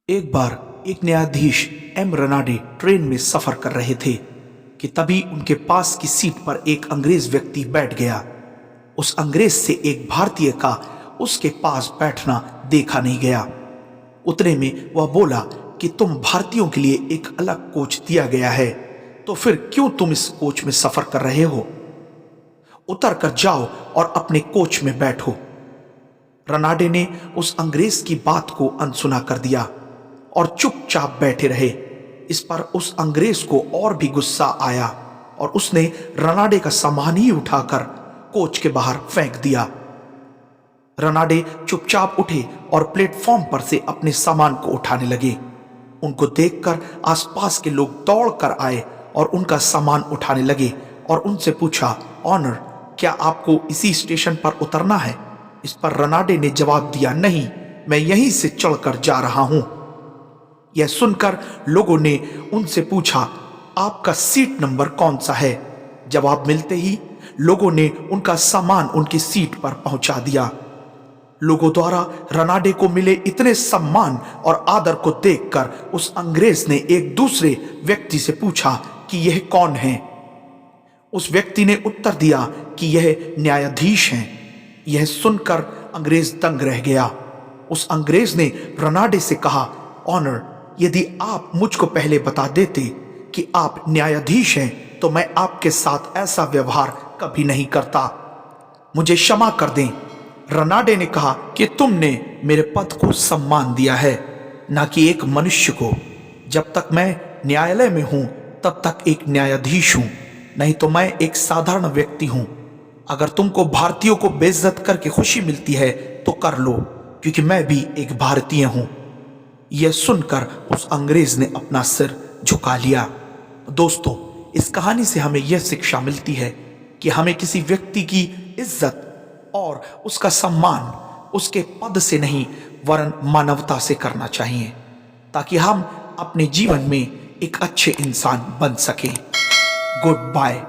एक बार एक न्यायाधीश एम रनाडे ट्रेन में सफर कर रहे थे कि तभी उनके पास की सीट पर एक अंग्रेज व्यक्ति बैठ गया। उस अंग्रेज से एक भारतीय का उसके पास बैठना देखा नहीं गया। उतने में वह बोला कि तुम भारतीयों के लिए एक अलग कोच दिया गया है, तो फिर क्यों तुम इस कोच में सफर कर रहे हो? उतर कर जाओ और अपने कोच में बैठो। रनाडे ने उस अंग्रेज की बात को अनसुना कर दिया और चुपचाप बैठे रहे। इस पर उस अंग्रेज को और भी गुस्सा आया और उसने रनाडे का सामान ही उठाकर कोच के बाहर फेंक दिया। रनाडे चुपचाप उठे और प्लेटफॉर्म पर से अपने सामान को उठाने लगे। उनको देखकर आसपास के लोग दौड़ कर आए और उनका सामान उठाने लगे और उनसे पूछा, ऑनर, क्या आपको इसी स्टेशन पर उतरना है? इस पर रनाडे ने जवाब दिया, नहीं, मैं यहीं से चढ़कर जा रहा हूं। यह सुनकर लोगों ने उनसे पूछा, आपका सीट नंबर कौन सा है? जवाब मिलते ही लोगों ने उनका सामान उनकी सीट पर पहुंचा दिया। लोगों द्वारा रनाडे को मिले इतने सम्मान और आदर को देखकर उस अंग्रेज ने एक दूसरे व्यक्ति से पूछा कि यह कौन है? उस व्यक्ति ने उत्तर दिया कि यह न्यायाधीश हैं। यह सुनकर अंग्रेज दंग रह गया। उस अंग्रेज ने रनाडे से कहा, ऑनर, यदि आप मुझको पहले बता देते कि आप न्यायाधीश हैं तो मैं आपके साथ ऐसा व्यवहार कभी नहीं करता। मुझे क्षमा कर दें। रनाडे ने कहा कि तुमने मेरे पद को सम्मान दिया है, ना कि एक मनुष्य को। जब तक मैं न्यायालय में हूं तब तक एक न्यायाधीश हूं, नहीं तो मैं एक साधारण व्यक्ति हूं। अगर तुमको भारतीयों को बेइज्जत करके खुशी मिलती है तो कर लो, क्योंकि मैं भी एक भारतीय हूं। यह सुनकर उस अंग्रेज ने अपना सिर झुका लिया। दोस्तों, इस कहानी से हमें यह शिक्षा मिलती है कि हमें किसी व्यक्ति की इज्जत और उसका सम्मान उसके पद से नहीं वरन मानवता से करना चाहिए, ताकि हम अपने जीवन में एक अच्छे इंसान बन सकें। Good bye.